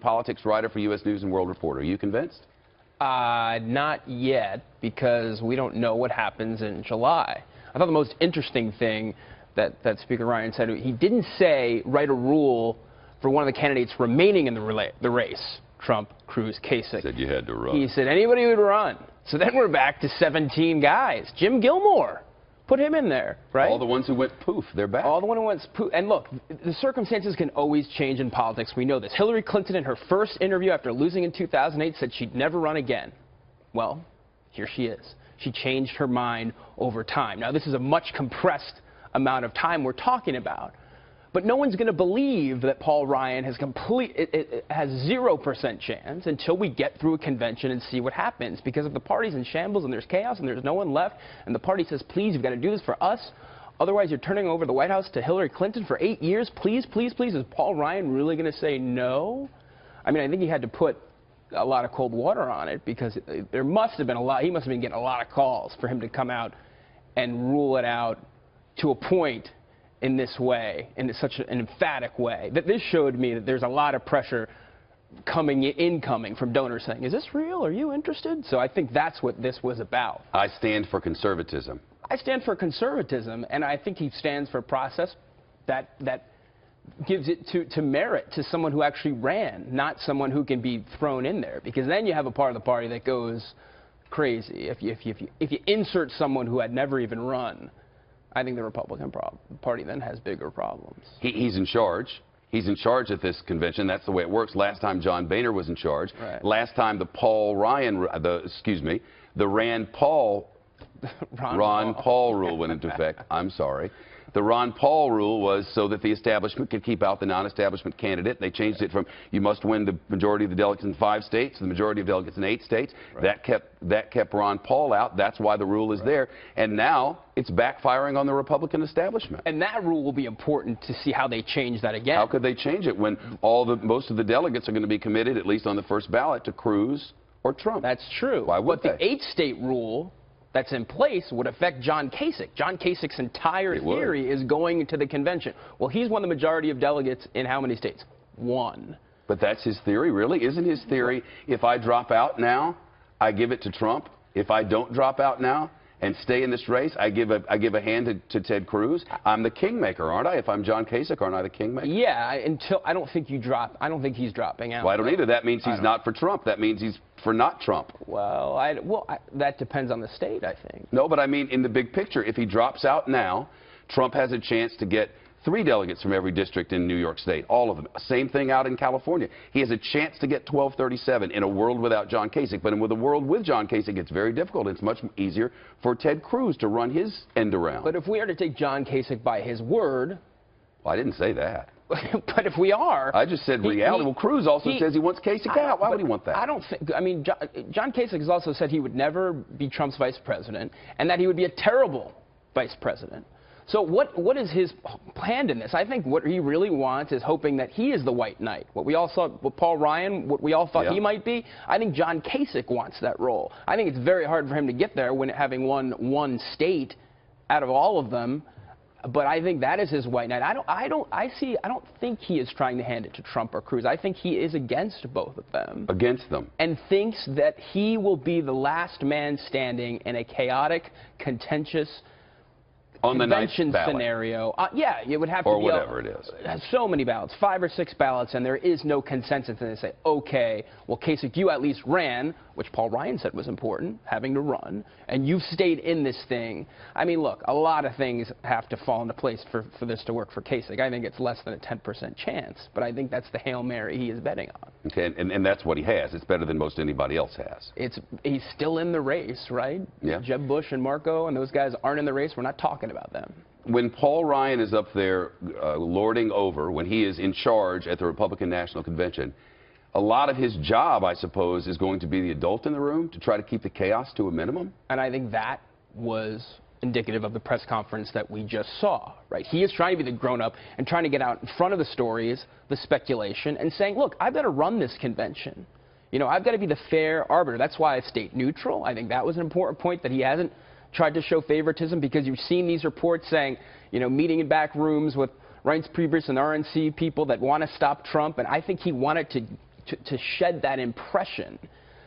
politics writer for U.S. News and World Report. Are you convinced? Not yet, because we don't know what happens in July. I thought the most interesting thing that Speaker Ryan said, he didn't say write a rule for one of the candidates remaining in the race, Trump, Cruz, Kasich. Said you had to run. He said anybody would run. So then we're back to 17 guys. Jim Gilmore, put him in there, right? All the ones who went poof, they're back. All the ones who went poof. And look, the circumstances can always change in politics. We know this. Hillary Clinton, in her first interview after losing in 2008, said she'd never run again. Well, here she is. She changed her mind over time. Now, this is a much compressed amount of time we're talking about. But no one's going to believe that Paul Ryan has has 0% chance until we get through a convention and see what happens. Because if the party's in shambles and there's chaos and there's no one left, and the party says, please, you've got to do this for us, otherwise you're turning over the White House to Hillary Clinton for 8 years, please, please, please, is Paul Ryan really going to say no? I mean, I think he had to put a lot of cold water on it, because there must have been he must have been getting a lot of calls for him to come out and rule it out to a point in this way, in such an emphatic way. That this showed me that there's a lot of pressure incoming from donors saying, is this real? Are you interested? So I think that's what this was about. I stand for conservatism. I stand for conservatism, and I think he stands for a process that gives it to merit to someone who actually ran, not someone who can be thrown in there. Because then you have a part of the party that goes crazy. If you insert someone who had never even run, I think the Republican Party then has bigger problems. He's in charge. He's in charge at this convention. That's the way it works. Last time John Boehner was in charge. Right. Last time the Rand Paul rule went into effect. I'm sorry. The Ron Paul rule was so that the establishment could keep out the non-establishment candidate. They changed it from you must win the majority of the delegates in 5 states to the majority of delegates in 8 states. Right. That kept Ron Paul out. That's why the rule is there. And now it's backfiring on the Republican establishment. And that rule will be important to see how they change that again. How could they change it when most of the delegates are going to be committed, at least on the first ballot, to Cruz or Trump? That's true. Why would they? The 8-state rule that's in place would affect John Kasich. John Kasich's entire theory is going to the convention. Well, he's won the majority of delegates in how many states? 1. But that's his theory, really? Isn't his theory, if I drop out now, I give it to Trump? If I don't drop out now and stay in this race, I give a hand to Ted Cruz? I'm the kingmaker, aren't I? If I'm John Kasich, aren't I the kingmaker? Yeah, until I don't think he's dropping out. Well, I don't either. That means he's not for Trump. That means he's for not Trump. Well, that depends on the state, I think. No, but I mean, in the big picture, if he drops out now, Trump has a chance to get 3 delegates from every district in New York State, all of them. Same thing out in California. He has a chance to get 1237 in a world without John Kasich. But with a world with John Kasich, it's very difficult. It's much easier for Ted Cruz to run his end around. But if we are to take John Kasich by his word... Well, I didn't say that. But if we are... I just said reality. Well, Cruz also says he wants Kasich out. Why would he want that? I don't think... I mean, John Kasich has also said he would never be Trump's vice president and that he would be a terrible vice president. So what is his plan in this? I think what he really wants is hoping that he is the white knight. What we all saw with Paul Ryan, what we all thought he might be, I think John Kasich wants that role. I think it's very hard for him to get there when having won 1 state out of all of them. But I think that is his white knight. I don't think he is trying to hand it to Trump or Cruz. I think he is against both of them. Against them. And thinks that he will be the last man standing in a chaotic, contentious convention scenario. Yeah, it would have to be whatever it is. So many ballots, 5 or 6 ballots, and there is no consensus. And they say, okay, well, Kasich, you at least ran, which Paul Ryan said was important, having to run, and you've stayed in this thing. I mean, look, a lot of things have to fall into place for this to work for Kasich. I think it's less than a 10% chance, but I think that's the Hail Mary he is betting on. Okay, and that's what he has. It's better than most anybody else has. He's still in the race, right? Yeah. Jeb Bush and Marco and those guys aren't in the race. We're not talking about them. When Paul Ryan is up there lording over, when he is in charge at the Republican National Convention, a lot of his job, I suppose, is going to be the adult in the room to try to keep the chaos to a minimum. And I think that was indicative of the press conference that we just saw, right? He is trying to be the grown-up and trying to get out in front of the stories, the speculation, and saying, look, I've got to run this convention. You know, I've got to be the fair arbiter. That's why I stayed neutral. I think that was an important point, that he hasn't tried to show favoritism, because you've seen these reports saying, you know, meeting in back rooms with Reince Priebus and RNC people that want to stop Trump, and I think he wanted to to shed that impression.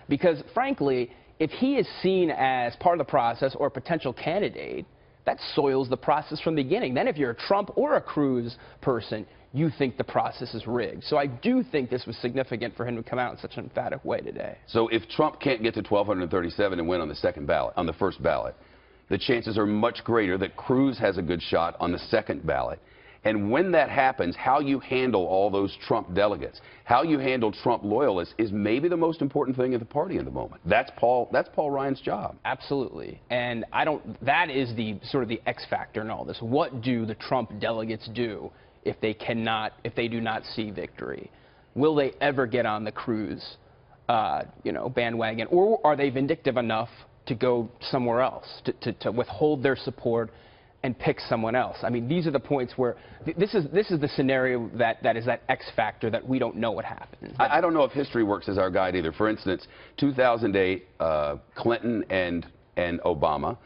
Because, frankly, if he is seen as part of the process or a potential candidate, that soils the process from the beginning. Then if you're a Trump or a Cruz person, you think the process is rigged. So I do think this was significant for him to come out in such an emphatic way today. So if Trump can't get to 1,237 and win on the second ballot, on the first ballot, the chances are much greater that Cruz has a good shot on the second ballot. And when that happens, how you handle all those Trump delegates, how you handle Trump loyalists is maybe the most important thing at the party in the moment. That's Paul Ryan's job. Absolutely. And that is the sort of the X factor in all this. What do the Trump delegates do if they do not see victory? Will they ever get on the Cruz, bandwagon, or are they vindictive enough to go somewhere else, to withhold their support and pick someone else? I mean, these are the points where this is the scenario that is that X factor that we don't know what happened. I don't know if history works as our guide either. For instance, 2008, Clinton and Obama.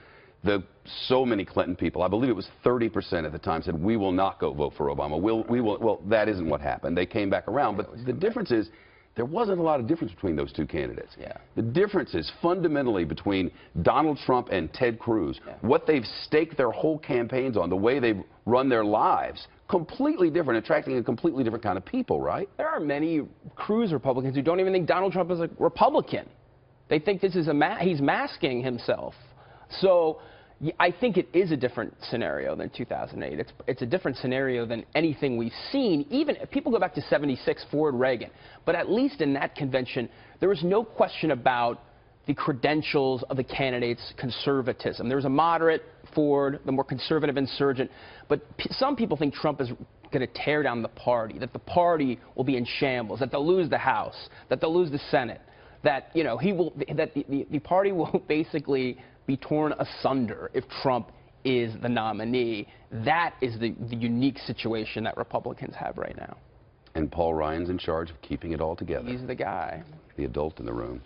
So many Clinton people, I believe it was 30% at the time, said, we will not go vote for Obama. Well, that isn't what happened. They came back around. But the difference is, there wasn't a lot of difference between those two candidates. Yeah. The difference is fundamentally between Donald Trump and Ted Cruz. Yeah. What they've staked their whole campaigns on, the way they run their lives, completely different, attracting a completely different kind of people, right? There are many Cruz Republicans who don't even think Donald Trump is a Republican. They think this is he's masking himself. So I think it is a different scenario than 2008. It's a different scenario than anything we've seen. Even if people go back to 76, Ford, Reagan. But at least in that convention, there was no question about the credentials of the candidates' conservatism. There was a moderate Ford, the more conservative insurgent. But some people think Trump is going to tear down the party, that the party will be in shambles, that they'll lose the House, that they'll lose the Senate, that the party will basically be torn asunder if Trump is the nominee. That is the unique situation that Republicans have right now. And Paul Ryan's in charge of keeping it all together. He's the guy. The adult in the room.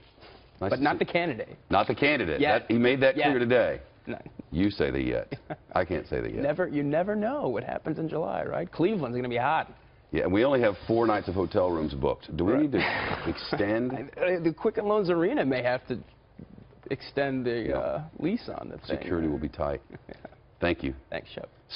Nice but not the candidate. Not the candidate. Yet. He made that clear today. No. You say the yet. I can't say the yet. You never know what happens in July, right? Cleveland's going to be hot. Yeah, and we only have 4 nights of hotel rooms booked. Do we need to extend? The Quicken Loans Arena may have to extend the lease on the thing. Security will be tight. Thank you. Thanks, Shep.